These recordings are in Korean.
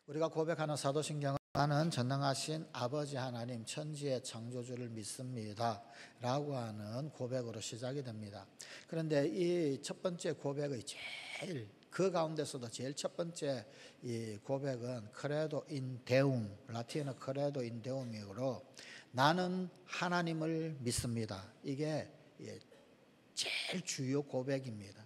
우리가 고백하는 사도신경은 나는 전능하신 아버지 하나님 천지의 창조주를 믿습니다 라고 하는 고백으로 시작이 됩니다. 그런데 이 첫 번째 고백의 제일 그 가운데서도 제일 첫 번째 이 고백은 크레도 인 데움, 라틴어 크레도 인 데움이므로 나는 하나님을 믿습니다. 이게 제일 주요 고백입니다.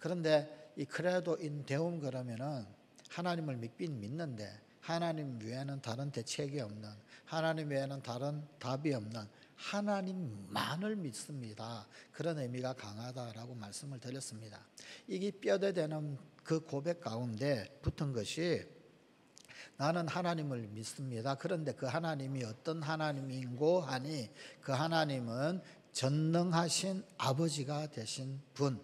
그런데 이 크레도 인 데움 그러면은 하나님을 믿긴 믿는데 하나님 외에는 다른 대책이 없는, 하나님 외에는 다른 답이 없는 하나님만을 믿습니다. 그런 의미가 강하다라고 말씀을 드렸습니다. 이게 뼈대되는 그 고백 가운데 붙은 것이 나는 하나님을 믿습니다. 그런데 그 하나님이 어떤 하나님인고 하니 그 하나님은 전능하신 아버지가 되신 분,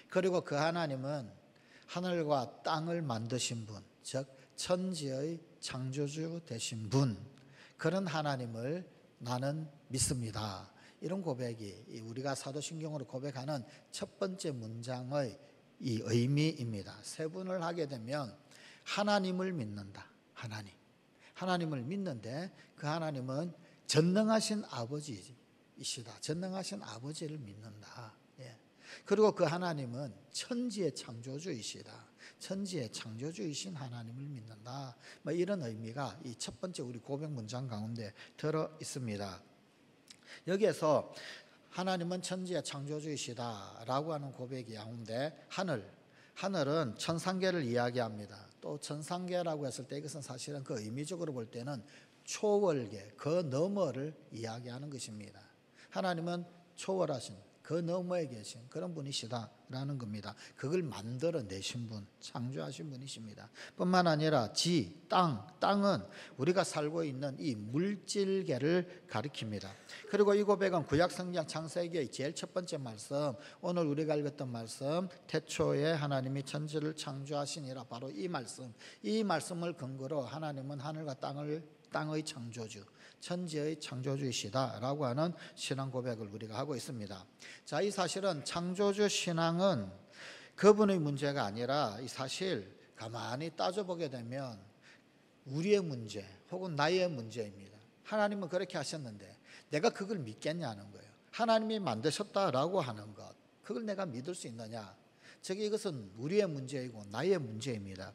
그리고 그 하나님은 하늘과 땅을 만드신 분, 즉 천지의 창조주 되신 분, 그런 하나님을 나는 믿습니다. 이런 고백이 우리가 사도신경으로 고백하는 첫 번째 문장의 이 의미입니다. 세분을 하게 되면 하나님을 믿는다. 하나님을 믿는데 그 하나님은 전능하신 아버지이시다. 전능하신 아버지를 믿는다. 그리고 그 하나님은 천지의 창조주이시다. 천지의 창조주이신 하나님을 믿는다. 이런 의미가 이 첫 번째 우리 고백 문장 가운데 들어 있습니다. 여기에서 하나님은 천지의 창조주이시다라고 하는 고백이 가운데 하늘은 천상계를 이야기합니다. 또 천상계라고 했을 때 이것은 사실은 그 의미적으로 볼 때는 초월계, 그 너머를 이야기하는 것입니다. 하나님은 초월하신 그 너머에 계신 그런 분이시다라는 겁니다. 그걸 만들어내신 분, 창조하신 분이십니다. 뿐만 아니라 땅은 우리가 살고 있는 이 물질계를 가리킵니다. 그리고 이 고백은 구약성경 창세기의 제일 첫 번째 말씀, 오늘 우리가 읽었던 말씀, 태초에 하나님이 천지를 창조하시니라, 바로 이 말씀을 근거로 하나님은 하늘과 땅의 창조주, 천지의 창조주이시다라고 하는 신앙 고백을 우리가 하고 있습니다. 자, 이 사실은 창조주 신앙은 그분의 문제가 아니라 이 사실 가만히 따져보게 되면 우리의 문제 혹은 나의 문제입니다. 하나님은 그렇게 하셨는데 내가 그걸 믿겠냐는 거예요. 하나님이 만드셨다라고 하는 것, 그걸 내가 믿을 수 있느냐? 이것은 우리의 문제이고 나의 문제입니다.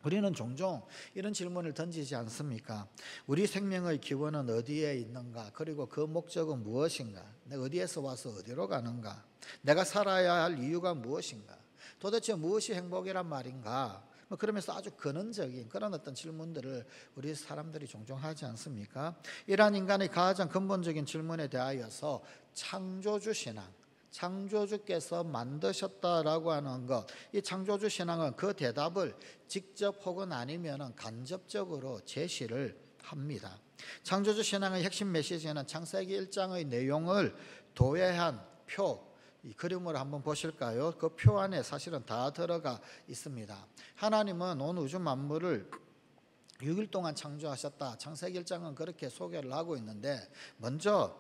우리는 종종 이런 질문을 던지지 않습니까? 우리 생명의 기원은 어디에 있는가? 그리고 그 목적은 무엇인가? 내가 어디에서 와서 어디로 가는가? 내가 살아야 할 이유가 무엇인가? 도대체 무엇이 행복이란 말인가? 그러면서 아주 근원적인 그런 어떤 질문들을 우리 사람들이 종종 하지 않습니까? 이러한 인간의 가장 근본적인 질문에 대하여서 창조주 신앙, 창조주께서 만드셨다라고 하는 것, 이 창조주 신앙은 그 대답을 직접 혹은 아니면 간접적으로 제시를 합니다. 창조주 신앙의 핵심 메시지는 창세기 1장의 내용을 도외한 표, 이 그림으로 한번 보실까요? 그 표 안에 사실은 다 들어가 있습니다. 하나님은 온 우주 만물을 6일 동안 창조하셨다. 창세기 1장은 그렇게 소개를 하고 있는데 먼저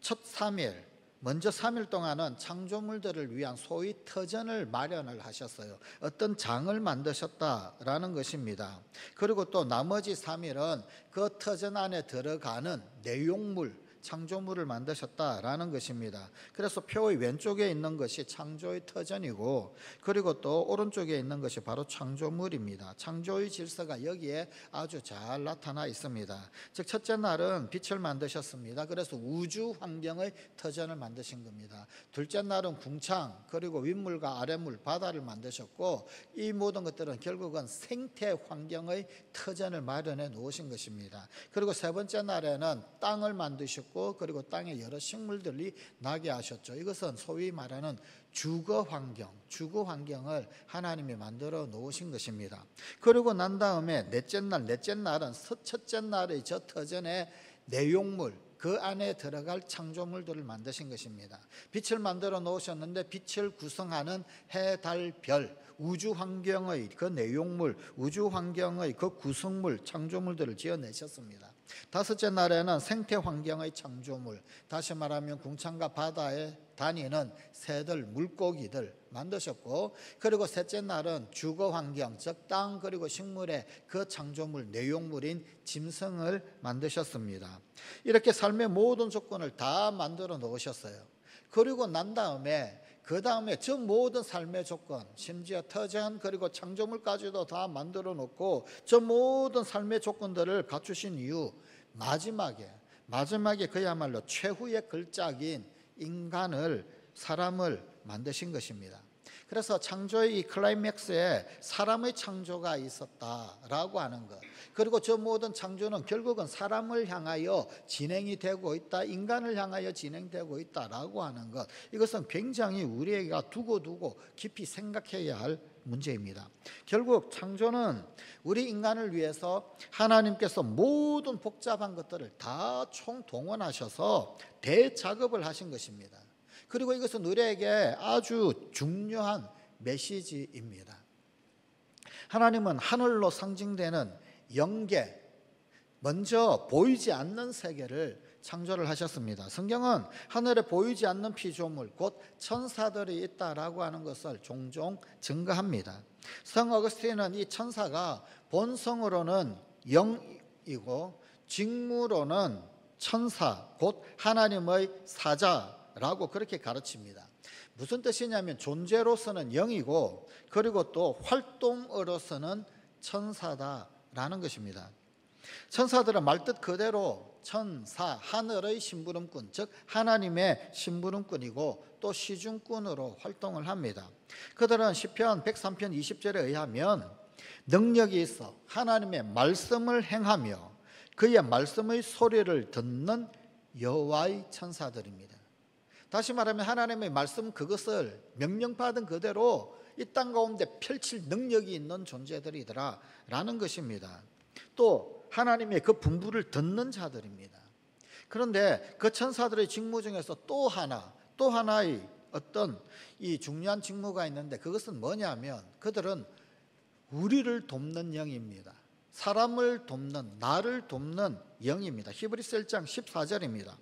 3일 동안은 창조물들을 위한 소위 터전을 마련을 하셨어요. 어떤 장을 만드셨다라는 것입니다. 그리고 또 나머지 3일은 그 터전 안에 들어가는 내용물, 창조물을 만드셨다라는 것입니다. 그래서 표의 왼쪽에 있는 것이 창조의 터전이고, 그리고 또 오른쪽에 있는 것이 바로 창조물입니다. 창조의 질서가 여기에 아주 잘 나타나 있습니다. 즉 첫째 날은 빛을 만드셨습니다. 그래서 우주 환경의 터전을 만드신 겁니다. 둘째 날은 궁창, 그리고 윗물과 아랫물, 바다를 만드셨고, 이 모든 것들은 결국은 생태 환경의 터전을 마련해 놓으신 것입니다. 그리고 세 번째 날에는 땅을 만드셨고, 그리고 땅에 여러 식물들이 나게 하셨죠. 이것은 소위 말하는 주거 환경을 하나님이 만들어 놓으신 것입니다. 그리고 난 다음에 넷째 날은 첫째 날의 저 터전의 내용물, 그 안에 들어갈 창조물들을 만드신 것입니다. 빛을 만들어 놓으셨는데 빛을 구성하는 해, 달, 별, 우주 환경의 그 내용물, 우주 환경의 그 구성물, 창조물들을 지어내셨습니다. 다섯째 날에는 생태 환경의 창조물, 다시 말하면 궁창과 바다의 다니는 새들, 물고기들 만드셨고, 그리고 셋째 날은 주거 환경, 즉 땅, 그리고 식물의 그 창조물, 내용물인 짐승을 만드셨습니다. 이렇게 삶의 모든 조건을 다 만들어 놓으셨어요. 그리고 난 다음에 그 다음에 저 모든 삶의 조건, 심지어 터전 그리고 창조물까지도 다 만들어 놓고 저 모든 삶의 조건들을 갖추신 이후 마지막에 그야말로 최후의 걸작인 인간을, 사람을 만드신 것입니다. 그래서 창조의 이 클라이맥스에 사람의 창조가 있었다라고 하는 것, 그리고 저 모든 창조는 결국은 사람을 향하여 진행이 되고 있다, 인간을 향하여 진행되고 있다라고 하는 것, 이것은 굉장히 우리에게 두고 깊이 생각해야 할 문제입니다. 결국 창조는 우리 인간을 위해서 하나님께서 모든 복잡한 것들을 다 총동원하셔서 대작업을 하신 것입니다. 그리고 이것은 우리에게 아주 중요한 메시지입니다. 하나님은 하늘로 상징되는 영계, 먼저 보이지 않는 세계를 창조를 하셨습니다. 성경은 하늘에 보이지 않는 피조물, 곧 천사들이 있다라고 하는 것을 종종 증거합니다. 성 어거스틴은 이 천사가 본성으로는 영이고 직무로는 천사, 곧 하나님의 사자라고 그렇게 가르칩니다. 무슨 뜻이냐면 존재로서는 영이고 그리고 또 활동으로서는 천사다라는 것입니다. 천사들은 말뜻 그대로 천사, 하늘의 심부름꾼, 즉 하나님의 심부름꾼이고 또 시중꾼으로 활동을 합니다. 그들은 시편 103편 20절에 의하면 능력이 있어 하나님의 말씀을 행하며 그의 말씀의 소리를 듣는 여호와의 천사들입니다. 다시 말하면 하나님의 말씀, 그것을 명령받은 그대로 이 땅 가운데 펼칠 능력이 있는 존재들이더라 라는 것입니다. 또 하나님의 그 분부를 듣는 자들입니다. 그런데 그 천사들의 직무 중에서 또 하나의 어떤 이 중요한 직무가 있는데, 그것은 뭐냐면 그들은 우리를 돕는 영입니다. 사람을 돕는, 나를 돕는 영입니다. 히브리서 1장 14절입니다.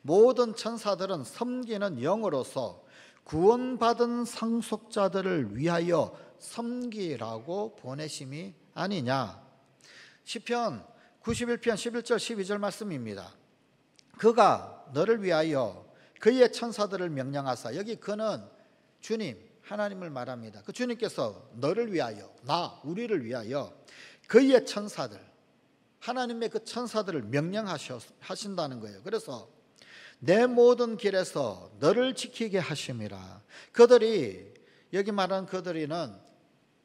모든 천사들은 섬기는 영으로서 구원받은 상속자들을 위하여 섬기라고 보내심이 아니냐. 시편 91편 11절 12절 말씀입니다. 그가 너를 위하여 그의 천사들을 명령하사, 여기 그는 주님, 하나님을 말합니다. 그 주님께서 너를 위하여, 우리를 위하여 그의 천사들, 하나님의 그 천사들을 명령하신다는 거예요. 그래서 내 모든 길에서 너를 지키게 하심이라. 그들이, 여기 말하는 그들이는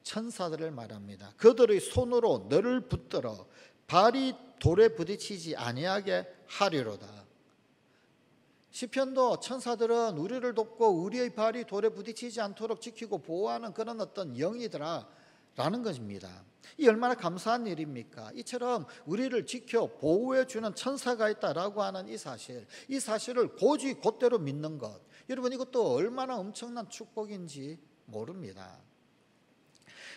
천사들을 말합니다. 그들의 손으로 너를 붙들어 발이 돌에 부딪히지 아니하게 하리로다. 시편도 천사들은 우리를 돕고 우리의 발이 돌에 부딪히지 않도록 지키고 보호하는 그런 어떤 영이더라 라는 것입니다. 이 얼마나 감사한 일입니까? 이처럼 우리를 지켜 보호해 주는 천사가 있다라고 하는 이 사실을 고지 곧대로 믿는 것, 여러분 이것도 얼마나 엄청난 축복인지 모릅니다.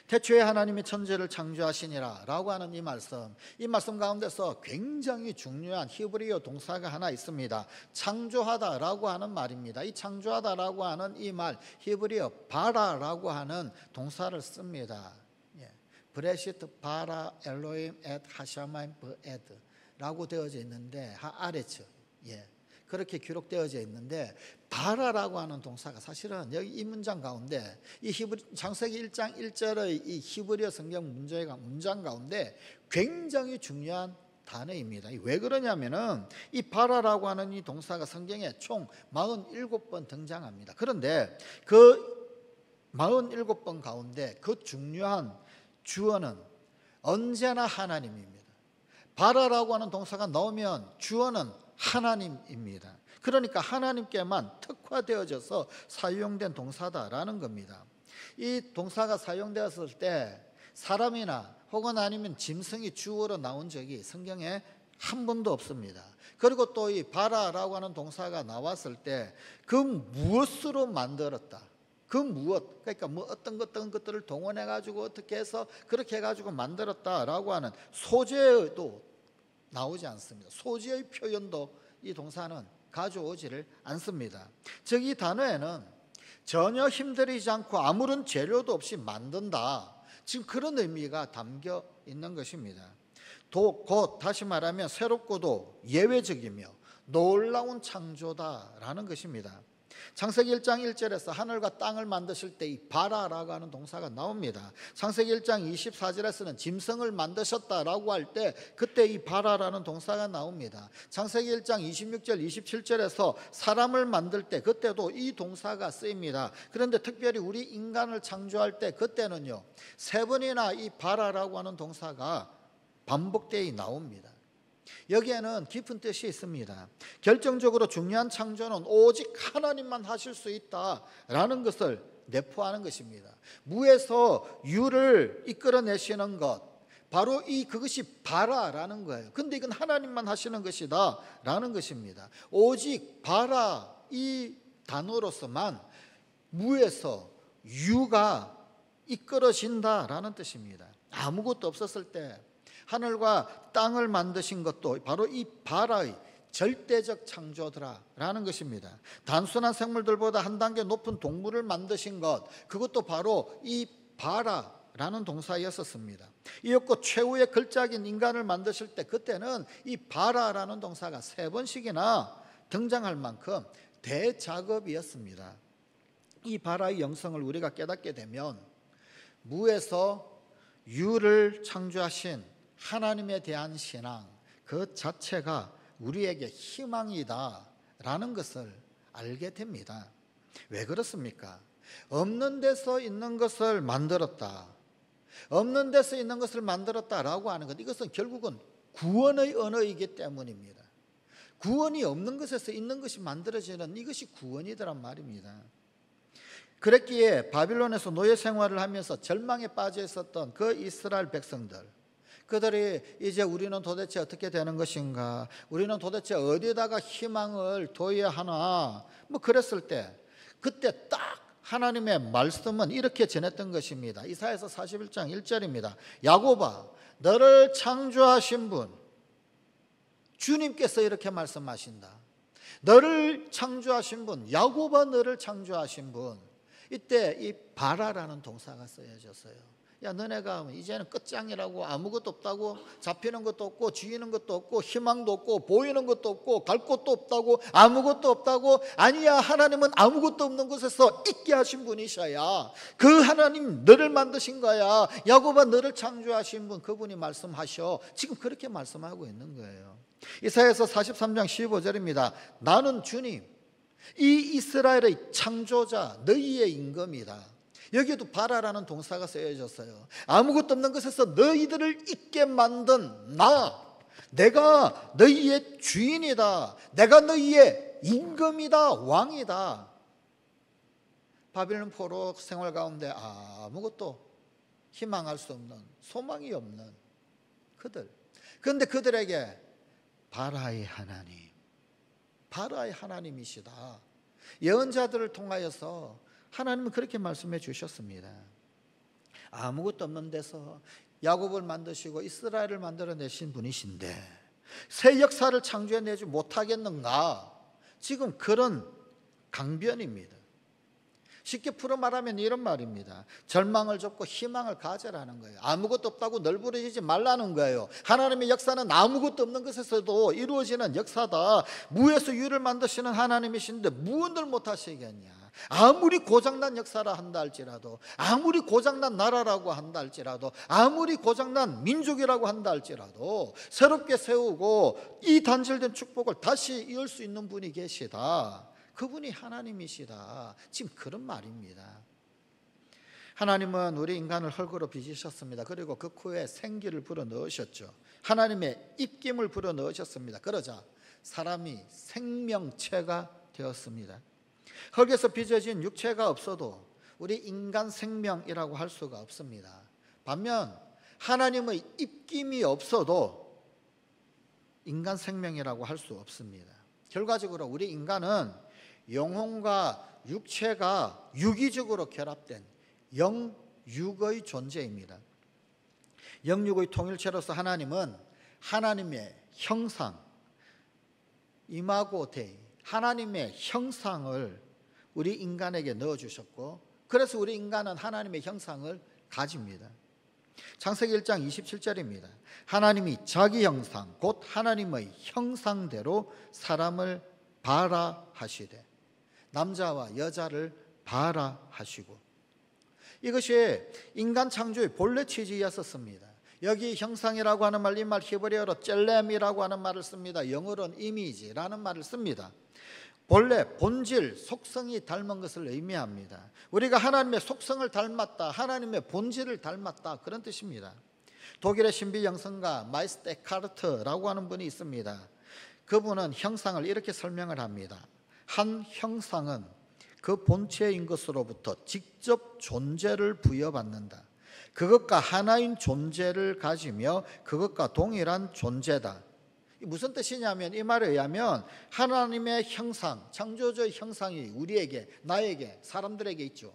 태초에 하나님이 천지를 창조하시니라 라고 하는 이 말씀 가운데서 굉장히 중요한 히브리어 동사가 하나 있습니다. 창조하다라고 하는 말입니다. 이 창조하다라고 하는 이 말, 히브리어 바라라고 하는 동사를 씁니다. 브레시트 바라 엘로임 앳 하샤마임 브에드 라고 되어져 있는데, 하아레츠, 그렇게 기록되어져 있는데, 바라라고 하는 동사가 사실은 여기 이 문장 가운데, 이 창세기 1장 1절의 이 히브리어 성경 문장 가운데 굉장히 중요한 단어입니다. 왜 그러냐면은 이 바라라고 하는 이 동사가 성경에 총 47번 등장합니다. 그런데 그 47번 가운데 그 중요한 주어는 언제나 하나님입니다. 바라라고 하는 동사가 나오면 주어는 하나님입니다. 그러니까 하나님께만 특화되어져서 사용된 동사다라는 겁니다. 이 동사가 사용되었을 때 사람이나 혹은 아니면 짐승이 주어로 나온 적이 성경에 한 번도 없습니다. 그리고 또 이 바라라고 하는 동사가 나왔을 때 그 무엇으로 만들었다, 그 무엇, 그러니까 뭐 어떤 것들을 동원해 가지고 어떻게 해서 그렇게 해 가지고 만들었다라고 하는 소재도 나오지 않습니다. 소재의 표현도 이 동사는 가져오지를 않습니다. 즉 이 단어에는 전혀 힘들이지 않고 아무런 재료도 없이 만든다, 지금 그런 의미가 담겨 있는 것입니다. 곧 다시 말하면 새롭고도 예외적이며 놀라운 창조다라는 것입니다. 창세기 1장 1절에서 하늘과 땅을 만드실 때 이 바라라고 하는 동사가 나옵니다. 창세기 1장 24절에서는 짐승을 만드셨다라고 할 때 그때 이 바라라는 동사가 나옵니다. 창세기 1장 26절 27절에서 사람을 만들 때 그때도 이 동사가 쓰입니다. 그런데 특별히 우리 인간을 창조할 때 그때는요, 세 번이나 이 바라라고 하는 동사가 반복되어 나옵니다. 여기에는 깊은 뜻이 있습니다. 결정적으로 중요한 창조는 오직 하나님만 하실 수 있다라는 것을 내포하는 것입니다. 무에서 유를 이끌어내시는 것, 바로 그것이 바라라는 거예요. 근데 이건 하나님만 하시는 것이다 라는 것입니다. 오직 바라 이 단어로서만 무에서 유가 이끌어진다라는 뜻입니다. 아무것도 없었을 때 하늘과 땅을 만드신 것도 바로 이 바라의 절대적 창조더라라는 것입니다. 단순한 생물들보다 한 단계 높은 동물을 만드신 것, 그것도 바로 이 바라라는 동사였었습니다. 이었고 최후의 걸작인 인간을 만드실 때 그때는 이 바라라는 동사가 3번씩이나 등장할 만큼 대작업이었습니다. 이 바라의 영성을 우리가 깨닫게 되면 무에서 유를 창조하신 하나님에 대한 신앙 그 자체가 우리에게 희망이다 라는 것을 알게 됩니다. 왜 그렇습니까? 없는 데서 있는 것을 만들었다, 없는 데서 있는 것을 만들었다라고 하는 것, 이것은 결국은 구원의 언어이기 때문입니다. 구원이 없는 것에서 있는 것이 만들어지는 이것이 구원이더란 말입니다. 그랬기에 바빌론에서 노예 생활을 하면서 절망에 빠져 있었던 그 이스라엘 백성들, 그들이 이제 우리는 도대체 어떻게 되는 것인가, 우리는 도대체 어디에다가 희망을 둬야 하나, 뭐 그랬을 때 그때 딱 하나님의 말씀은 이렇게 전했던 것입니다. 이사야서 41장 1절입니다. 야곱아, 너를 창조하신 분 주님께서 이렇게 말씀하신다. 너를 창조하신 분, 야곱아 너를 창조하신 분. 이때 이 바라라는 동사가 쓰여졌어요. 야, 너네가 이제는 끝장이라고, 아무것도 없다고, 잡히는 것도 없고 쥐이는 것도 없고 희망도 없고 보이는 것도 없고 갈 곳도 없다고, 아무것도 없다고. 아니야, 하나님은 아무것도 없는 곳에서 있게 하신 분이셔야 그 하나님 너를 만드신 거야. 야곱아 너를 창조하신 분, 그분이 말씀하셔. 지금 그렇게 말씀하고 있는 거예요. 이사야서 43장 15절입니다. 나는 주님, 이 이스라엘의 창조자 너희의 임금이다. 여기에도 바라라는 동사가 쓰여졌어요. 아무것도 없는 것에서 너희들을 있게 만든 나, 내가 너희의 주인이다, 내가 너희의 임금이다, 왕이다. 바빌론 포로 생활 가운데 아무것도 희망할 수 없는, 소망이 없는 그들, 그런데 그들에게 바라의 하나님, 바라의 하나님이시다. 예언자들을 통하여서 하나님은 그렇게 말씀해 주셨습니다. 아무것도 없는 데서 야곱을 만드시고 이스라엘을 만들어내신 분이신데 새 역사를 창조해내지 못하겠는가? 지금 그런 강변입니다. 쉽게 풀어 말하면 이런 말입니다. 절망을 접고 희망을 가져라는 거예요. 아무것도 없다고 널브러지지 말라는 거예요. 하나님의 역사는 아무것도 없는 것에서도 이루어지는 역사다. 무에서 유를 만드시는 하나님이신데 무언을 못하시겠냐? 아무리 고장난 역사라 한다 할지라도, 아무리 고장난 나라라고 한다 할지라도, 아무리 고장난 민족이라고 한다 할지라도 새롭게 세우고 이 단절된 축복을 다시 이을 수 있는 분이 계시다. 그분이 하나님이시다. 지금 그런 말입니다. 하나님은 우리 인간을 흙으로 빚으셨습니다. 그리고 그 코에 생기를 불어넣으셨죠. 하나님의 입김을 불어넣으셨습니다. 그러자 사람이 생명체가 되었습니다. 흙에서 빚어진 육체가 없어도 우리 인간 생명이라고 할 수가 없습니다. 반면 하나님의 입김이 없어도 인간 생명이라고 할 수 없습니다. 결과적으로 우리 인간은 영혼과 육체가 유기적으로 결합된 영육의 존재입니다. 영육의 통일체로서 하나님은 하나님의 형상, 이마고 데이, 하나님의 형상을 우리 인간에게 넣어주셨고, 그래서 우리 인간은 하나님의 형상을 가집니다. 창세기 1장 27절입니다. 하나님이 자기 형상 곧 하나님의 형상대로 사람을 발아하시되, 남자와 여자를 발아하시고, 이것이 인간 창조의 본래 취지였었습니다. 여기 형상이라고 하는 말, 이 말 히브리어로 젤렘이라고 하는 말을 씁니다. 영어로는 이미지라는 말을 씁니다. 본래 본질, 속성이 닮은 것을 의미합니다. 우리가 하나님의 속성을 닮았다, 하나님의 본질을 닮았다, 그런 뜻입니다. 독일의 신비 영성가 마이스트 에카르트라고 하는 분이 있습니다. 그분은 형상을 이렇게 설명을 합니다. 한 형상은 그 본체인 것으로부터 직접 존재를 부여받는다. 그것과 하나인 존재를 가지며 그것과 동일한 존재다. 무슨 뜻이냐면, 이 말에 의하면 하나님의 형상, 창조주의 형상이 우리에게, 나에게, 사람들에게 있죠.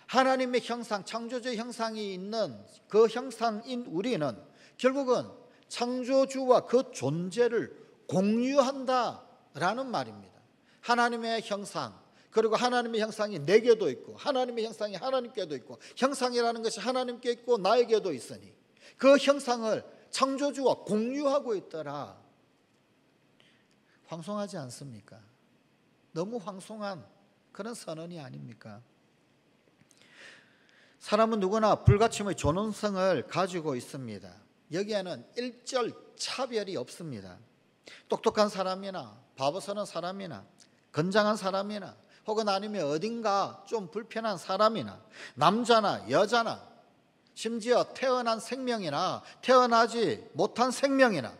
하나님의 형상, 창조주의 형상이 있는 그 형상인 우리는 결국은 창조주와 그 존재를 공유한다라는 말입니다. 하나님의 형상, 그리고 하나님의 형상이 내게도 있고 하나님의 형상이 하나님께도 있고, 형상이라는 것이 하나님께 있고 나에게도 있으니 그 형상을 창조주와 공유하고 있더라. 황송하지 않습니까? 너무 황송한 그런 선언이 아닙니까? 사람은 누구나 불가침의 존엄성을 가지고 있습니다. 여기에는 일절 차별이 없습니다. 똑똑한 사람이나 바보스러운 사람이나 건장한 사람이나 혹은 아니면 어딘가 좀 불편한 사람이나 남자나 여자나 심지어 태어난 생명이나 태어나지 못한 생명이나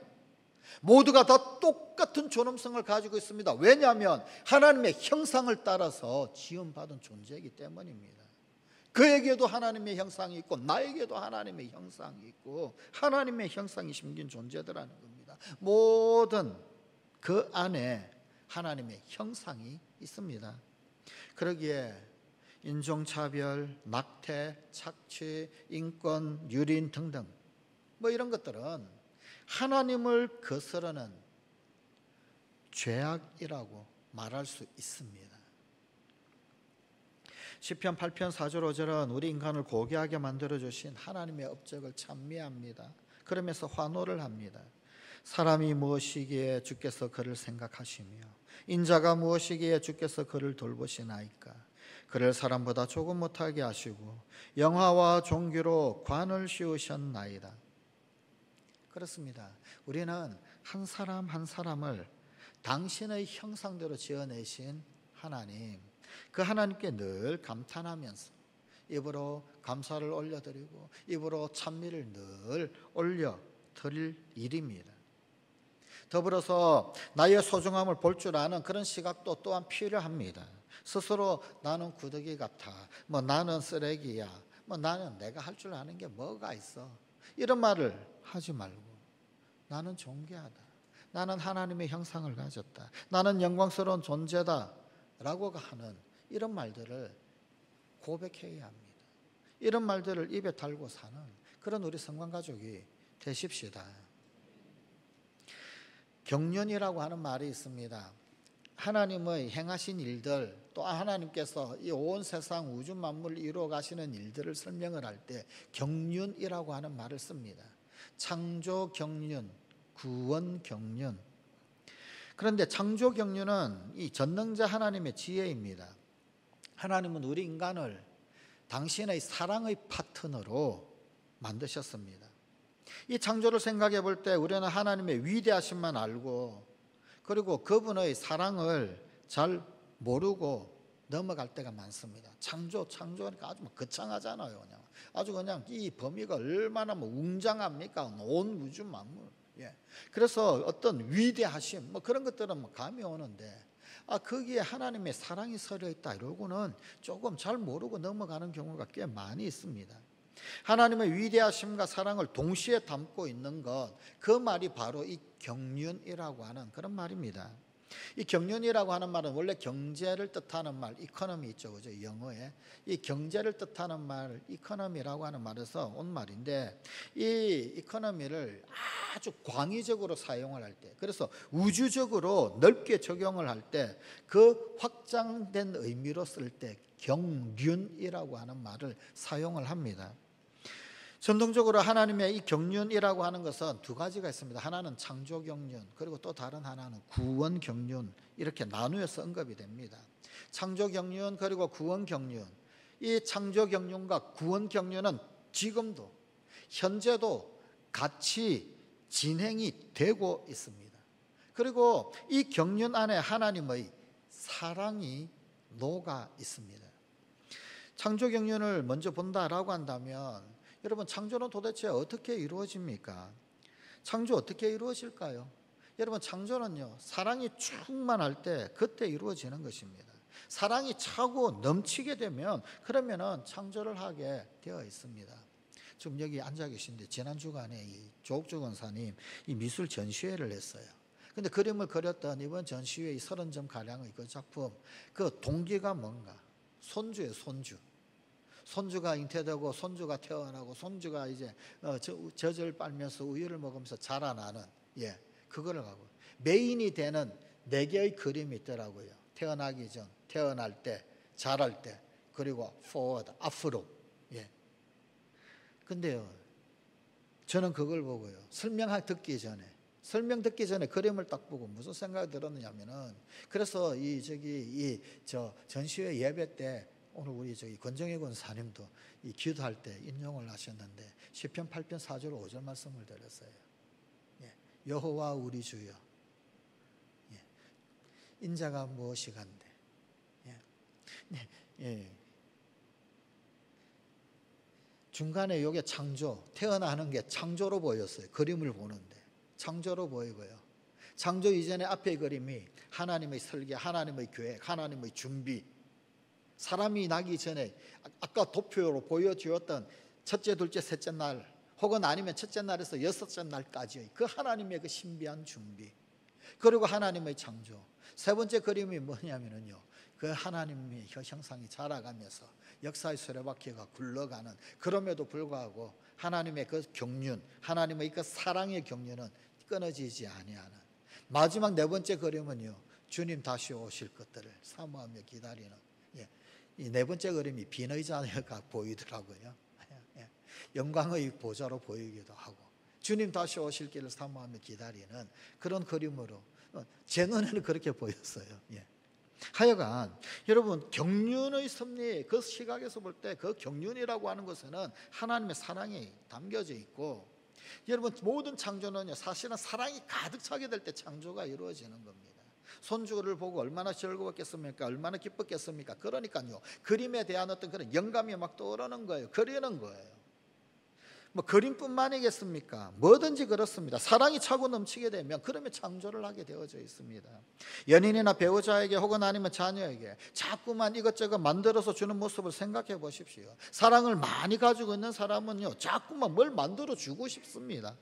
모두가 다 똑같은 존엄성을 가지고 있습니다. 왜냐하면 하나님의 형상을 따라서 지음받은 존재이기 때문입니다. 그에게도 하나님의 형상이 있고 나에게도 하나님의 형상이 있고 하나님의 형상이 심긴 존재들라는 겁니다. 모든 그 안에 하나님의 형상이 있습니다. 그러기에 인종차별, 낙태, 착취, 인권, 유린 등등 뭐 이런 것들은 하나님을 거스르는 죄악이라고 말할 수 있습니다. 시편 8편 4절 5절은 우리 인간을 고귀하게 만들어주신 하나님의 업적을 찬미합니다. 그러면서 환호를 합니다. 사람이 무엇이기에 주께서 그를 생각하시며 인자가 무엇이기에 주께서 그를 돌보시나이까. 그를 사람보다 조금 못하게 하시고 영화와 종기로 관을 씌우셨나이다. 그렇습니다. 우리는 한 사람 한 사람을 당신의 형상대로 지어내신 하나님, 그 하나님께 늘 감탄하면서 입으로 감사를 올려드리고 입으로 찬미를 늘 올려드릴 일입니다. 더불어서 나의 소중함을 볼 줄 아는 그런 시각도 또한 필요합니다. 스스로 나는 구더기 같아, 뭐 나는 쓰레기야, 뭐 나는 내가 할 줄 아는 게 뭐가 있어, 이런 말을 하지 말고 나는 존귀하다, 나는 하나님의 형상을 가졌다, 나는 영광스러운 존재다 라고 하는 이런 말들을 고백해야 합니다. 이런 말들을 입에 달고 사는 그런 우리 성관가족이 되십시다. 경륜이라고 하는 말이 있습니다. 하나님의 행하신 일들, 또 하나님께서 이 온 세상 우주 만물을 이루어 가시는 일들을 설명을 할 때 경륜이라고 하는 말을 씁니다. 창조 경륜, 구원 경륜. 그런데 창조 경륜은 이 전능자 하나님의 지혜입니다. 하나님은 우리 인간을 당신의 사랑의 파트너로 만드셨습니다. 이 창조를 생각해 볼 때 우리는 하나님의 위대하심만 알고, 그리고 그분의 사랑을 잘 모르고 넘어갈 때가 많습니다. 창조하니까 아주 거창하잖아요. 그냥 아주 그냥 이 범위가 얼마나 웅장합니까? 온 우주 만물. 예. 그래서 어떤 위대하심 뭐 그런 것들은 감이 오는데, 거기에 하나님의 사랑이 서려 있다 이러고는 조금 잘 모르고 넘어가는 경우가 꽤 많이 있습니다. 하나님의 위대하심과 사랑을 동시에 담고 있는 것, 그 말이 바로 이 경륜이라고 하는 그런 말입니다. 이 경륜이라고 하는 말은 원래 경제를 뜻하는 말, 이코노미 있죠, 그죠? 영어에 이 경제를 뜻하는 말, 이코노미라고 하는 말에서 온 말인데, 이 이코노미를 아주 광의적으로 사용을 할 때, 그래서 우주적으로 넓게 적용을 할 때 그 확장된 의미로 쓸 때 경륜이라고 하는 말을 사용을 합니다. 전통적으로 하나님의 이 경륜이라고 하는 것은 두 가지가 있습니다. 하나는 창조 경륜, 그리고 또 다른 하나는 구원 경륜, 이렇게 나누어서 언급이 됩니다. 창조 경륜 그리고 구원 경륜, 이 창조 경륜과 구원 경륜은 지금도 현재도 같이 진행이 되고 있습니다. 그리고 이 경륜 안에 하나님의 사랑이 녹아 있습니다. 창조 경륜을 먼저 본다라고 한다면, 여러분, 창조는 도대체 어떻게 이루어집니까? 창조 어떻게 이루어질까요? 여러분, 창조는요, 사랑이 충만할 때 그때 이루어지는 것입니다. 사랑이 차고 넘치게 되면 그러면은 창조를 하게 되어 있습니다. 지금 여기 앉아 계신데 지난 주간에 이 조옥주 권사님 이 미술 전시회를 했어요. 근데 그림을 그렸던 이번 전시회 이 30점 가량의 그 작품, 그 동기가 뭔가? 손주예요, 손주. 손주가 잉태되고 손주가 태어나고 손주가 이제 젖을 빨면서 우유를 먹으면서 자라나는, 그거를 하고 메인이 되는 4개의 그림이 있더라고요. 태어나기 전, 태어날 때, 자랄 때, 그리고 forward, 앞으로. 근데요, 저는 그걸 보고요, 설명 듣기 전에 그림을 딱 보고 무슨 생각이 들었냐면은, 그래서 저 전시회 예배 때 오늘 우리 권정혜 권사님도 이 기도할 때 인용을 하셨는데 시편 8편 4절 5절 말씀을 드렸어요. 여호와 우리 주여, 인자가 무엇이간데. 중간에 요게 창조, 태어나는 게 창조로 보였어요. 그림을 보는데 창조로 보이고요. 창조 이전에 앞에 그림이 하나님의 설계, 하나님의 계획, 하나님의 준비, 사람이 나기 전에 아까 도표로 보여주었던 첫째, 둘째, 셋째 날, 혹은 아니면 첫째 날에서 여섯째 날까지의 그 하나님의 그 신비한 준비, 그리고 하나님의 창조. 세 번째 그림이 뭐냐면요, 그 하나님의 형상이 자라가면서 역사의 수레바퀴가 굴러가는, 그럼에도 불구하고 하나님의 그 경륜, 하나님의 그 사랑의 경륜은 끊어지지 아니하는. 마지막 4번째 그림은요, 주님 다시 오실 것들을 사모하며 기다리는. 이 4번째 그림이 빈 의자가 보이더라고요. 영광의 보좌로 보이기도 하고, 주님 다시 오실 길을 사모하며 기다리는 그런 그림으로 제 눈에는 그렇게 보였어요. 하여간 여러분, 경륜의 섭리, 그 시각에서 볼 때 그 경륜이라고 하는 것에는 하나님의 사랑이 담겨져 있고, 여러분, 모든 창조는요, 사실은 사랑이 가득 차게 될 때 창조가 이루어지는 겁니다. 손주를 보고 얼마나 즐거웠겠습니까? 얼마나 기뻤겠습니까? 그러니까요, 그림에 대한 어떤 그런 영감이 막 떠오르는 거예요. 그리는 거예요. 뭐 그림뿐만이겠습니까? 뭐든지 그렇습니다. 사랑이 차고 넘치게 되면 그러면 창조를 하게 되어져 있습니다. 연인이나 배우자에게 혹은 아니면 자녀에게 자꾸만 이것저것 만들어서 주는 모습을 생각해 보십시오. 사랑을 많이 가지고 있는 사람은요, 자꾸만 뭘 만들어 주고 싶습니다.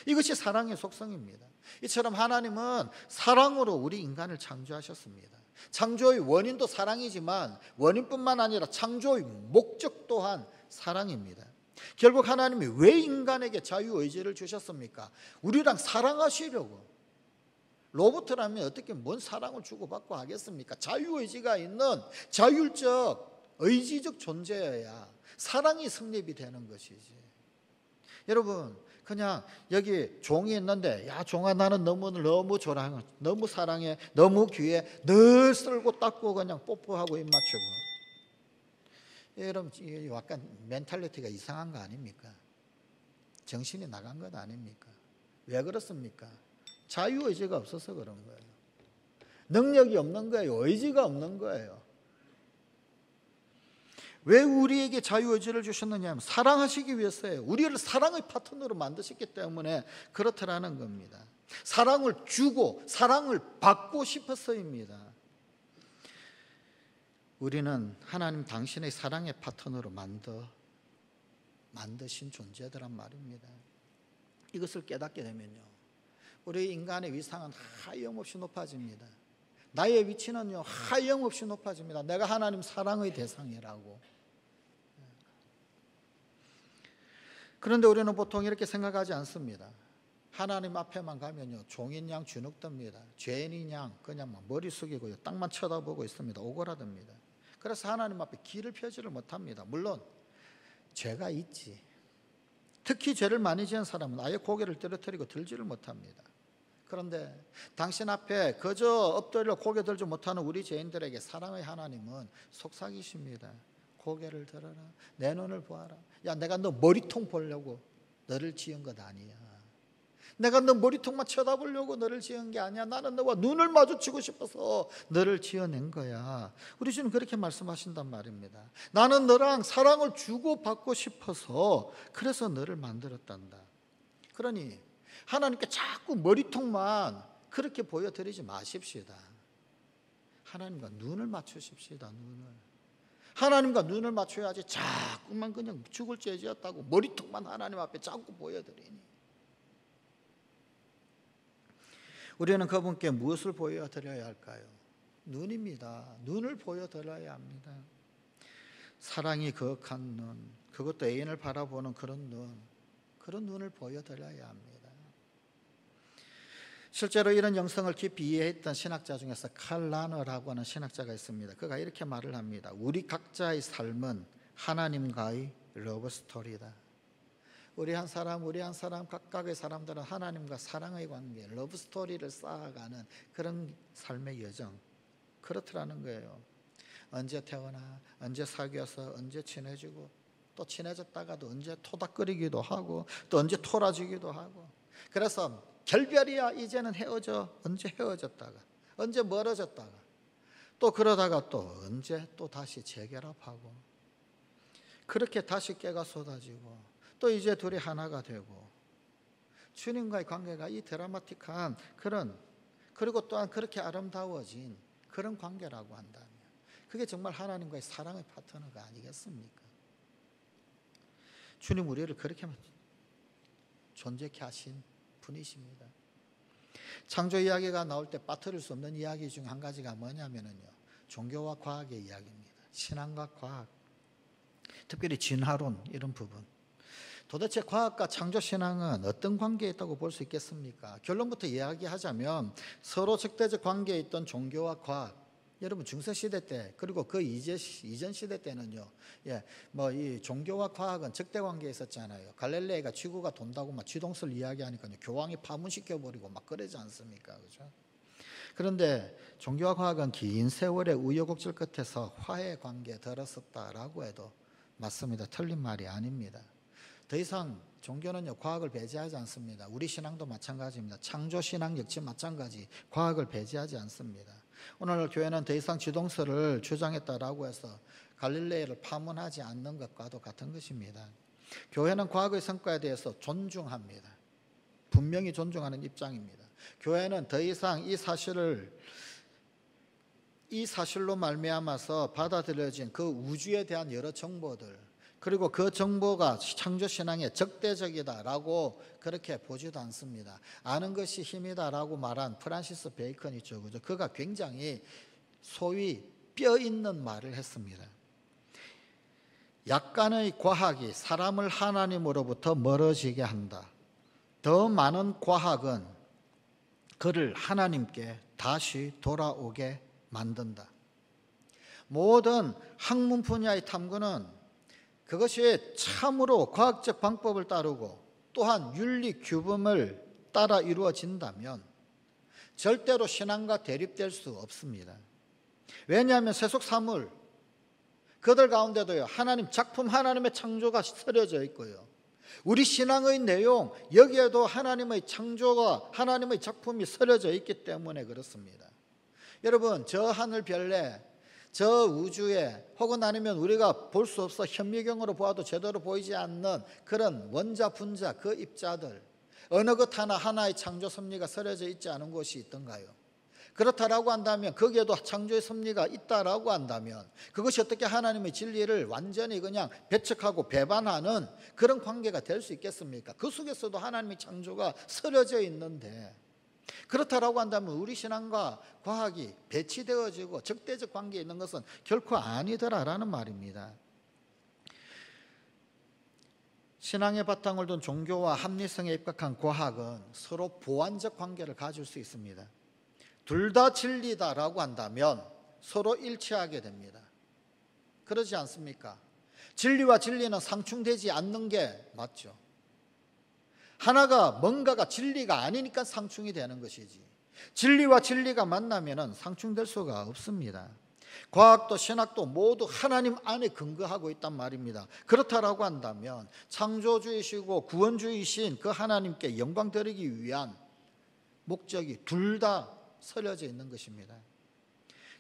이것이 사랑의 속성입니다. 이처럼 하나님은 사랑으로 우리 인간을 창조하셨습니다. 창조의 원인도 사랑이지만 원인뿐만 아니라 창조의 목적 또한 사랑입니다. 결국 하나님이 왜 인간에게 자유의지를 주셨습니까? 우리랑 사랑하시려고. 로봇이라면 어떻게 뭔 사랑을 주고받고 하겠습니까? 자유의지가 있는 자율적 의지적 존재여야 사랑이 성립이 되는 것이지. 여러분, 그냥 여기 종이 있는데, 야 종아, 나는 너무 좋아해, 너무 사랑해, 너무 귀해, 늘 쓸고 닦고 그냥 뽀뽀하고 입 맞추고. 여러분, 약간 멘탈리티가 이상한 거 아닙니까? 정신이 나간 것 아닙니까? 왜 그렇습니까? 자유의지가 없어서 그런 거예요. 능력이 없는 거예요. 의지가 없는 거예요. 왜 우리에게 자유의지를 주셨느냐 하면 사랑하시기 위해서예요. 우리를 사랑의 파트너로 만드셨기 때문에 그렇더라는 겁니다. 사랑을 주고 사랑을 받고 싶어서입니다. 우리는 하나님 당신의 사랑의 파트너로 만드신 존재들란 말입니다. 이것을 깨닫게 되면요, 우리 인간의 위상은 하염없이 높아집니다. 나의 위치는요, 하염없이 높아집니다. 내가 하나님 사랑의 대상이라고. 그런데 우리는 보통 이렇게 생각하지 않습니다. 하나님 앞에만 가면요 종인 양 주눅듭니다. 죄인인 양 그냥 막 머리 숙이고요 땅만 쳐다보고 있습니다. 오그라듭니다. 그래서 하나님 앞에 길을 펴지를 못합니다. 물론 죄가 있지. 특히 죄를 많이 지은 사람은 아예 고개를 떨어뜨리고 들지를 못합니다. 그런데 당신 앞에 그저 엎드려 고개 들지 못하는 우리 죄인들에게 사랑의 하나님은 속삭이십니다. 고개를 들어라. 내 눈을 보아라. 야, 내가 너 머리통 보려고 너를 지은 것 아니야. 내가 너 머리통만 쳐다보려고 너를 지은 게 아니야. 나는 너와 눈을 마주치고 싶어서 너를 지어낸 거야. 우리 주님 그렇게 말씀하신단 말입니다. 나는 너랑 사랑을 주고받고 싶어서 그래서 너를 만들었단다. 그러니 하나님께 자꾸 머리통만 그렇게 보여드리지 마십시다. 하나님과 눈을 맞추십시다. 눈을. 하나님과 눈을 맞춰야지 자꾸만 그냥 죽을 죄지었다고 머리통만 하나님 앞에 자꾸 보여드리니 우리는 그분께 무엇을 보여드려야 할까요? 눈입니다. 눈을 보여드려야 합니다. 사랑이 거룩한 눈, 그것도 애인을 바라보는 그런 눈을 보여드려야 합니다. 실제로 이런 영성을 깊이 이해했던 신학자 중에서 칼 라너라고 하는 신학자가 있습니다. 그가 이렇게 말을 합니다. 우리 각자의 삶은 하나님과의 러브 스토리다. 우리 한 사람 각각의 사람들은 하나님과 사랑의 관계, 러브 스토리를 쌓아가는 그런 삶의 여정, 그렇더라는 거예요. 언제 태어나, 언제 사귀어서, 언제 친해지고, 또 친해졌다가도 언제 토닥거리기도 하고, 또 언제 토라지기도 하고. 그래서 결별이야 이제는 헤어져. 언제 헤어졌다가, 언제 멀어졌다가, 또 그러다가 또 언제 또 다시 재결합하고, 그렇게 다시 깨가 쏟아지고, 또 이제 둘이 하나가 되고, 주님과의 관계가 이 드라마틱한 그런, 그리고 또한 그렇게 아름다워진 그런 관계라고 한다면 그게 정말 하나님과의 사랑의 파트너가 아니겠습니까? 주님 우리를 그렇게 존재케 하신 분이십니다. 창조 이야기가 나올 때 빠뜨릴 수 없는 이야기 중 한 가지가 뭐냐면요, 종교와 과학의 이야기입니다. 신앙과 과학, 특별히 진화론 이런 부분. 도대체 과학과 창조신앙은 어떤 관계에 있다고 볼 수 있겠습니까? 결론부터 이야기하자면 서로 적대적 관계에 있던 종교와 과학, 여러분 중세시대 때 그리고 그 이전 시대 때는요, 이 종교와 과학은 적대 관계에 있었잖아요. 갈릴레이가 지구가 돈다고 막 지동설 이야기하니까요, 교황이 파문시켜버리고 막 그러지 않습니까? 그죠? 그런데 종교와 과학은 긴 세월의 우여곡절 끝에서 화해 관계에 들었었다라고 해도 맞습니다. 틀린 말이 아닙니다. 더 이상 종교는요 과학을 배제하지 않습니다. 우리 신앙도 마찬가지입니다. 창조신앙 역시 마찬가지, 과학을 배제하지 않습니다. 오늘 교회는 더 이상 지동설을 주장했다라고 해서 갈릴레이를 파문하지 않는 것과도 같은 것입니다. 교회는 과학의 성과에 대해서 존중합니다. 분명히 존중하는 입장입니다. 교회는 더 이상 이 사실로 말미암아서 받아들여진 그 우주에 대한 여러 정보들, 그리고 그 정보가 창조신앙에 적대적이다라고 그렇게 보지도 않습니다. 아는 것이 힘이다라고 말한 프란시스 베이컨 있죠, 그죠? 그가 굉장히 소위 뼈 있는 말을 했습니다. 약간의 과학이 사람을 하나님으로부터 멀어지게 한다. 더 많은 과학은 그를 하나님께 다시 돌아오게 만든다. 모든 학문 분야의 탐구는 그것이 참으로 과학적 방법을 따르고 또한 윤리 규범을 따라 이루어진다면 절대로 신앙과 대립될 수 없습니다. 왜냐하면 세속 사물, 그들 가운데도요 하나님 작품, 하나님의 창조가 서려져 있고요, 우리 신앙의 내용 여기에도 하나님의 창조가, 하나님의 작품이 서려져 있기 때문에 그렇습니다. 여러분, 저 하늘 별내, 저 우주에, 혹은 아니면 우리가 볼 수 없어 현미경으로 보아도 제대로 보이지 않는 그런 원자 분자 그 입자들, 어느 것 하나의 창조 섭리가 서려져 있지 않은 곳이 있던가요? 그렇다라고 한다면, 거기에도 창조의 섭리가 있다라고 한다면 그것이 어떻게 하나님의 진리를 완전히 그냥 배척하고 배반하는 그런 관계가 될 수 있겠습니까? 그 속에서도 하나님의 창조가 서려져 있는데, 그렇다라고 한다면 우리 신앙과 과학이 배치되어지고 적대적 관계에 있는 것은 결코 아니더라라는 말입니다. 신앙의 바탕을 둔 종교와 합리성에 입각한 과학은 서로 보완적 관계를 가질 수 있습니다. 둘 다 진리다라고 한다면 서로 일치하게 됩니다. 그러지 않습니까? 진리와 진리는 상충되지 않는 게 맞죠. 하나가 뭔가가 진리가 아니니까 상충이 되는 것이지, 진리와 진리가 만나면 상충될 수가 없습니다. 과학도 신학도 모두 하나님 안에 근거하고 있단 말입니다. 그렇다라고 한다면 창조주이시고 구원주이신 그 하나님께 영광 드리기 위한 목적이 둘 다 서려져 있는 것입니다.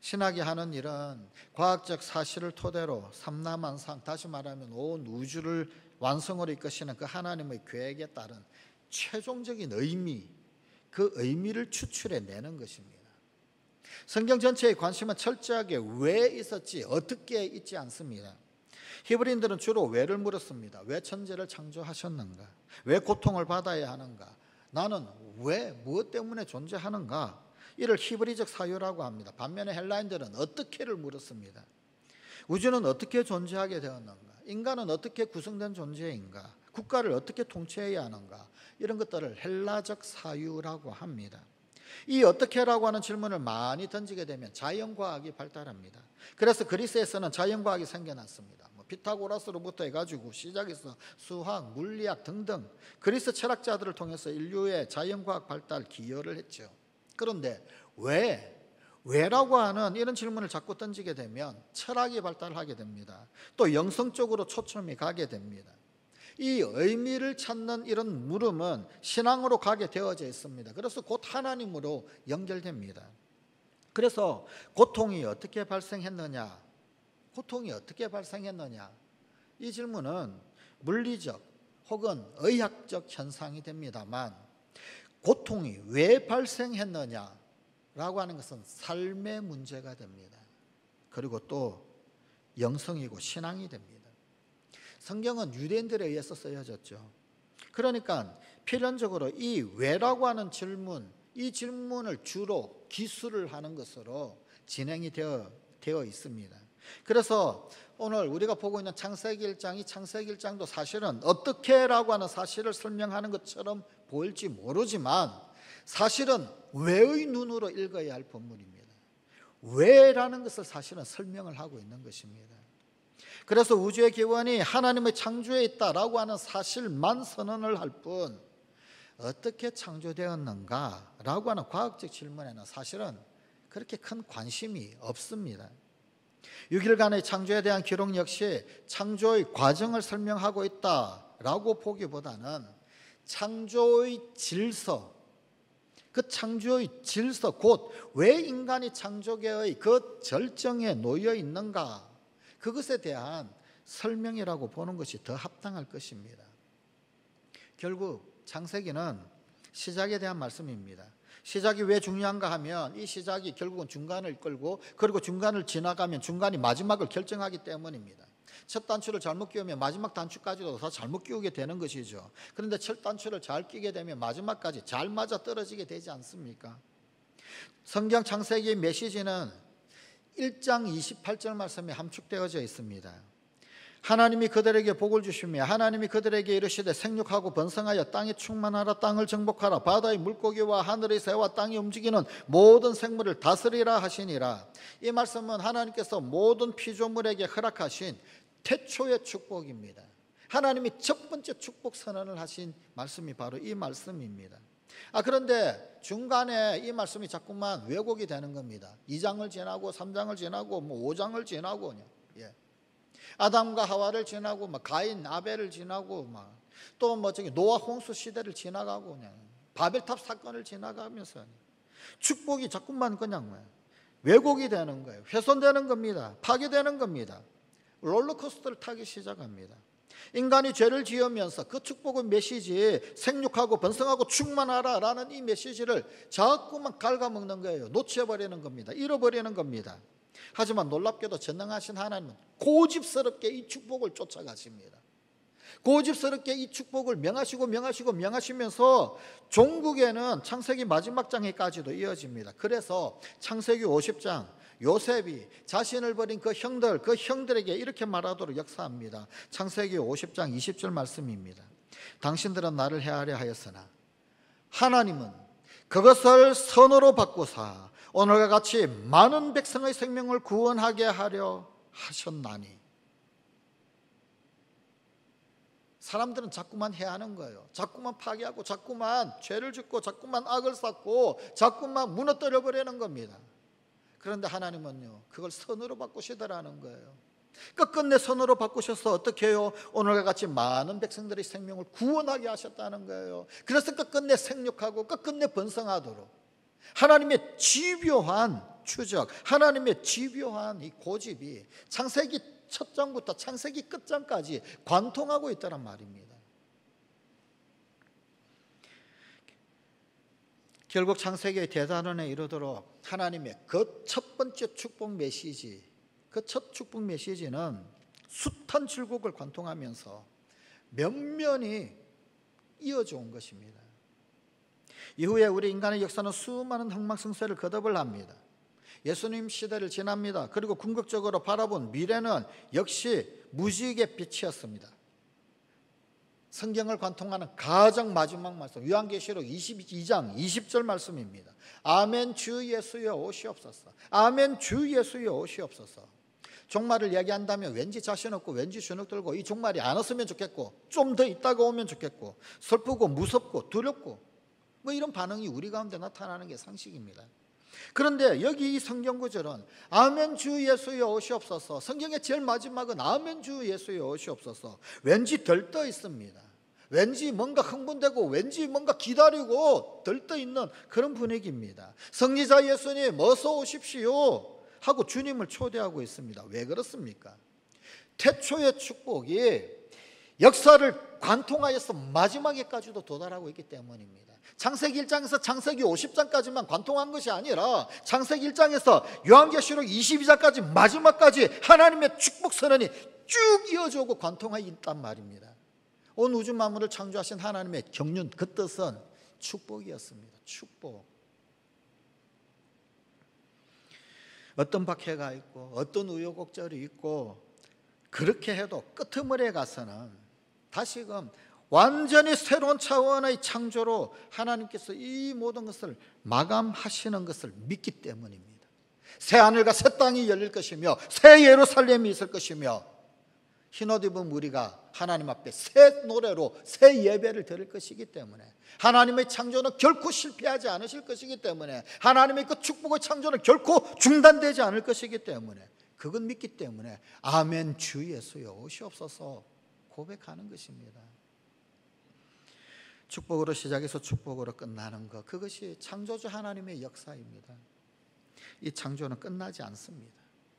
신학이 하는 일은 과학적 사실을 토대로 삼라만상, 다시 말하면 온 우주를 완성으로 이끄시는 그 하나님의 계획에 따른 최종적인 의미, 그 의미를 추출해내는 것입니다. 성경 전체의 관심은 철저하게 왜 있었지, 어떻게 있지 않습니다. 히브리인들은 주로 왜를 물었습니다. 왜 천지를 창조하셨는가? 왜 고통을 받아야 하는가? 나는 왜, 무엇 때문에 존재하는가? 이를 히브리적 사유라고 합니다. 반면에 헬라인들은 어떻게를 물었습니다. 우주는 어떻게 존재하게 되었는가? 인간은 어떻게 구성된 존재인가? 국가를 어떻게 통치해야 하는가? 이런 것들을 헬라적 사유라고 합니다. 이 어떻게라고 하는 질문을 많이 던지게 되면 자연과학이 발달합니다. 그래서 그리스에서는 자연과학이 생겨났습니다. 피타고라스로부터 해가지고 시작해서 수학, 물리학 등등 그리스 철학자들을 통해서 인류의 자연과학 발달 기여를 했죠. 그런데 왜라고 하는 이런 질문을 자꾸 던지게 되면 철학이 발달하게 됩니다. 또 영성 쪽으로 초점이 가게 됩니다. 이 의미를 찾는 이런 물음은 신앙으로 가게 되어져 있습니다. 그래서 곧 하나님으로 연결됩니다. 그래서 고통이 어떻게 발생했느냐, 고통이 어떻게 발생했느냐, 이 질문은 물리적 혹은 의학적 현상이 됩니다만, 고통이 왜 발생했느냐라고 하는 것은 삶의 문제가 됩니다. 그리고 또 영성이고 신앙이 됩니다. 성경은 유대인들에 의해서 쓰여졌죠. 그러니까 필연적으로 이 왜라고 하는 질문, 이 질문을 주로 기술을 하는 것으로 진행이 되어 있습니다. 그래서 오늘 우리가 보고 있는 창세기 1장이 창세기 1장도 사실은 어떻게라고 하는 사실을 설명하는 것처럼 보일지 모르지만 사실은 왜의 눈으로 읽어야 할 본문입니다. 왜라는 것을 사실은 설명을 하고 있는 것입니다. 그래서 우주의 기원이 하나님의 창조에 있다라고 하는 사실만 선언을 할 뿐 어떻게 창조되었는가라고 하는 과학적 질문에는 사실은 그렇게 큰 관심이 없습니다. 6일간의 창조에 대한 기록 역시 창조의 과정을 설명하고 있다라고 보기보다는 창조의 질서, 그 창조의 질서, 곧 왜 인간이 창조계의 그 절정에 놓여 있는가, 그것에 대한 설명이라고 보는 것이 더 합당할 것입니다. 결국 창세기는 시작에 대한 말씀입니다. 시작이 왜 중요한가 하면 이 시작이 결국은 중간을 끌고 그리고 중간을 지나가면 중간이 마지막을 결정하기 때문입니다. 첫 단추를 잘못 끼우면 마지막 단추까지도 다 잘못 끼우게 되는 것이죠. 그런데 첫 단추를 잘 끼게 되면 마지막까지 잘 맞아 떨어지게 되지 않습니까? 성경 창세기의 메시지는 1장 28절 말씀에 함축되어져 있습니다. 하나님이 그들에게 복을 주시며 하나님이 그들에게 이르시되 생육하고 번성하여 땅에 충만하라, 땅을 정복하라, 바다의 물고기와 하늘의 새와 땅이 움직이는 모든 생물을 다스리라 하시니라. 이 말씀은 하나님께서 모든 피조물에게 허락하신 태초의 축복입니다. 하나님이 첫 번째 축복 선언을 하신 말씀이 바로 이 말씀입니다. 그런데 중간에 이 말씀이 자꾸만 왜곡이 되는 겁니다. 2장을 지나고 3장을 지나고 5장을 지나고, 아담과 하와를 지나고 가인 아벨을 지나고 또 노아 홍수 시대를 지나가고 바벨탑 사건을 지나가면서 축복이 자꾸만 그냥 왜곡이 되는 거예요. 훼손되는 겁니다. 파괴되는 겁니다. 롤러코스터를 타기 시작합니다. 인간이 죄를 지으면서 그 축복의 메시지, 생육하고 번성하고 충만하라 라는 이 메시지를 자꾸만 갉아먹는 거예요. 놓쳐버리는 겁니다. 잃어버리는 겁니다. 하지만 놀랍게도 전능하신 하나님은 고집스럽게 이 축복을 쫓아가십니다. 고집스럽게 이 축복을 명하시면서 종국에는 창세기 마지막 장에까지도 이어집니다. 그래서 창세기 50장 요셉이 자신을 버린 그 형들에게 이렇게 말하도록 역사합니다. 창세기 50장 20절 말씀입니다. 당신들은 나를 해하려 하였으나 하나님은 그것을 선으로 바꾸사 오늘과 같이 많은 백성의 생명을 구원하게 하려 하셨나니. 사람들은 자꾸만 해하는 거예요. 자꾸만 파괴하고 자꾸만 죄를 짓고 자꾸만 악을 쌓고 자꾸만 무너뜨려 버리는 겁니다. 그런데 하나님은요, 그걸 선으로 바꾸시더라는 거예요. 끝끝내 선으로 바꾸셔서 어떻게 해요? 오늘과 같이 많은 백성들의 생명을 구원하게 하셨다는 거예요. 그래서 끝끝내 생육하고 끝끝내 번성하도록 하나님의 집요한 추적, 하나님의 집요한 이 고집이 창세기 첫 장부터 창세기 끝장까지 관통하고 있다는 말입니다. 결국 창세기의 대단원에 이르도록 하나님의 그 첫 번째 축복 메시지, 그 첫 축복 메시지는 숱한 질곡을 관통하면서 면면이 이어져 온 것입니다. 이후에 우리 인간의 역사는 수많은 흥망성쇠를 거듭을 합니다. 예수님 시대를 지납니다. 그리고 궁극적으로 바라본 미래는 역시 무지개 빛이었습니다. 성경을 관통하는 가장 마지막 말씀, 요한계시록 22장 20절 말씀입니다. 아멘 주 예수여 오시옵소서. 아멘 주 예수여 오시옵소서. 종말을 얘기한다면 왠지 자신 없고 왠지 주눅 들고 이 종말이 안 왔으면 좋겠고 좀 더 있다가 오면 좋겠고 슬프고 무섭고 두렵고 뭐 이런 반응이 우리 가운데 나타나는 게 상식입니다. 그런데 여기 이 성경 구절은 아멘 주 예수여 오시옵소서. 성경의 제일 마지막은 아멘 주 예수여 오시옵소서. 왠지 들떠 있습니다. 왠지 뭔가 흥분되고 왠지 뭔가 기다리고 들떠 있는 그런 분위기입니다. 성리자 예수님 어서 오십시오 하고 주님을 초대하고 있습니다. 왜 그렇습니까? 태초의 축복이 역사를 관통하여서 마지막에까지도 도달하고 있기 때문입니다. 창세기 1장에서 창세기 50장까지만 관통한 것이 아니라 창세기 1장에서 요한계시록 22장까지 마지막까지 하나님의 축복 선언이 쭉 이어져 오고 관통하여 있단 말입니다. 온 우주 만물을 창조하신 하나님의 경륜, 그 뜻은 축복이었습니다. 축복. 어떤 박해가 있고 어떤 우여곡절이 있고 그렇게 해도 끄트머리에 가서는 다시금 완전히 새로운 차원의 창조로 하나님께서 이 모든 것을 마감하시는 것을 믿기 때문입니다. 새 하늘과 새 땅이 열릴 것이며 새 예루살렘이 있을 것이며 흰옷 입은 우리가 하나님 앞에 새 노래로 새 예배를 드릴 것이기 때문에 하나님의 창조는 결코 실패하지 않으실 것이기 때문에 하나님의 그 축복의 창조는 결코 중단되지 않을 것이기 때문에 그건 믿기 때문에 아멘 주 예수여 오시옵소서 고백하는 것입니다. 축복으로 시작해서 축복으로 끝나는 것, 그것이 창조주 하나님의 역사입니다. 이 창조는 끝나지 않습니다.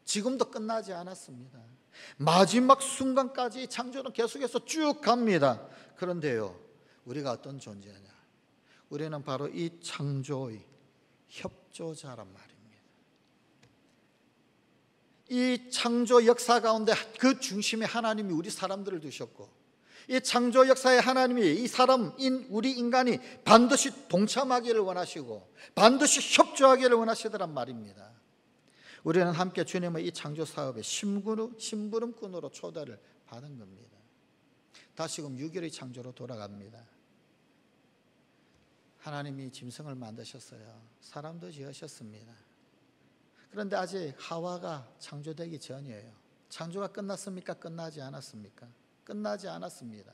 지금도 끝나지 않았습니다. 마지막 순간까지 창조는 계속해서 쭉 갑니다. 그런데요, 우리가 어떤 존재냐? 우리는 바로 이 창조의 협조자란 말입니다. 이 창조 역사 가운데 그 중심에 하나님이 우리 사람들을 두셨고 이 창조 역사에 하나님이 이 사람인 우리 인간이 반드시 동참하기를 원하시고 반드시 협조하기를 원하시더란 말입니다. 우리는 함께 주님의 이 창조 사업에 심부름꾼으로 초대를 받은 겁니다. 다시금 6일의 창조로 돌아갑니다. 하나님이 짐승을 만드셨어요. 사람도 지으셨습니다. 그런데 아직 하와가 창조되기 전이에요. 창조가 끝났습니까? 끝나지 않았습니까? 끝나지 않았습니다.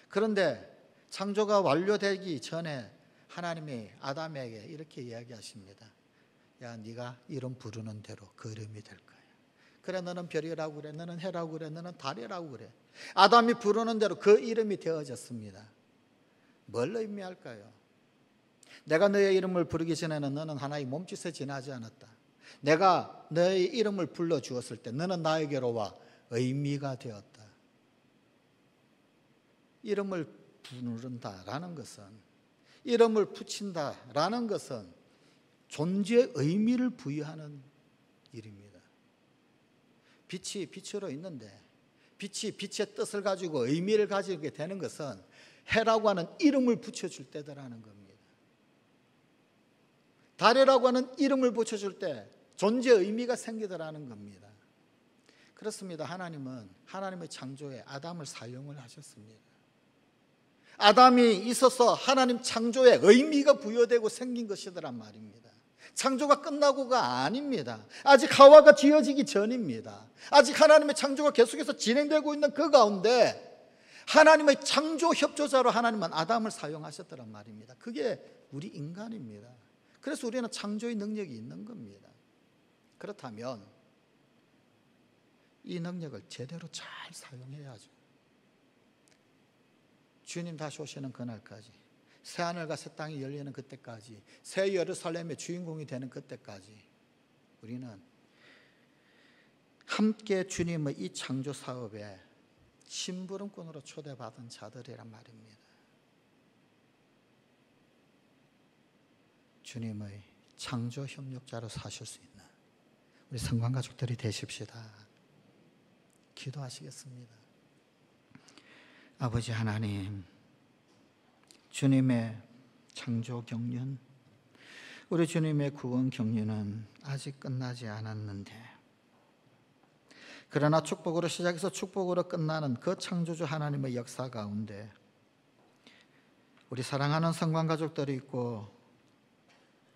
그런데 창조가 완료되기 전에 하나님이 아담에게 이렇게 이야기하십니다. 야, 네가 이름 부르는 대로 그 이름이 될 거야. 그래, 너는 별이라고 그래, 너는 해라고 그래, 너는 달이라고 그래. 아담이 부르는 대로 그 이름이 되어졌습니다. 뭘 의미할까요? 내가 너의 이름을 부르기 전에는 너는 하나의 몸짓에 지나지 않았다. 내가 너의 이름을 불러주었을 때 너는 나에게로 와 의미가 되었다. 이름을 부른다라는 것은, 이름을 붙인다라는 것은 존재의 의미를 부여하는 일입니다. 빛이 빛으로 있는데 빛의 뜻을 가지고 의미를 가지게 되는 것은 해라고 하는 이름을 붙여줄 때더라는 겁니다. 달이라고 하는 이름을 붙여줄 때 존재의 의미가 생기더라는 겁니다. 그렇습니다. 하나님은 하나님의 창조에 아담을 사용을 하셨습니다. 아담이 있어서 하나님 창조에 의미가 부여되고 생긴 것이더란 말입니다. 창조가 끝나고가 아닙니다. 아직 하와가 지어지기 전입니다. 아직 하나님의 창조가 계속해서 진행되고 있는 그 가운데 하나님의 창조 협조자로 하나님은 아담을 사용하셨더란 말입니다. 그게 우리 인간입니다. 그래서 우리는 창조의 능력이 있는 겁니다. 그렇다면 이 능력을 제대로 잘 사용해야죠. 주님 다시 오시는 그날까지, 새하늘과 새 땅이 열리는 그때까지, 새 예루살렘의 주인공이 되는 그때까지 우리는 함께 주님의 이 창조 사업에 심부름꾼으로 초대받은 자들이란 말입니다. 주님의 창조 협력자로 사실 수 있는 우리 성관 가족들이 되십시다. 기도하시겠습니다. 아버지 하나님, 주님의 창조 경륜, 우리 주님의 구원 경륜은 아직 끝나지 않았는데, 그러나 축복으로 시작해서 축복으로 끝나는 그 창조주 하나님의 역사 가운데 우리 사랑하는 성관 가족들이 있고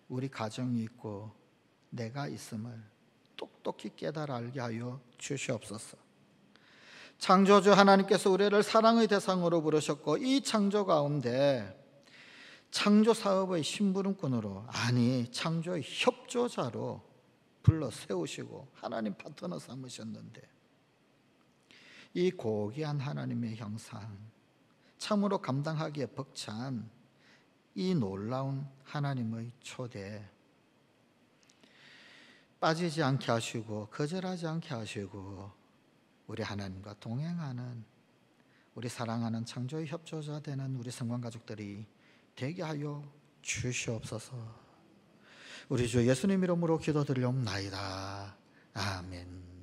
우리 가정이 있고 내가 있음을 똑똑히 깨달아 알게 하여 주시옵소서. 창조주 하나님께서 우리를 사랑의 대상으로 부르셨고 이 창조 가운데 창조 사업의 심부름꾼으로, 아니 창조의 협조자로 불러 세우시고 하나님 파트너 삼으셨는데, 이 고귀한 하나님의 형상, 참으로 감당하기에 벅찬 이 놀라운 하나님의 초대, 빠지지 않게 하시고 거절하지 않게 하시고 우리 하나님과 동행하는, 우리 사랑하는 창조의 협조자 되는 우리 성관 가족들이 되게 하여 주시옵소서. 우리 주 예수님 이름으로 기도드리옵나이다. 아멘.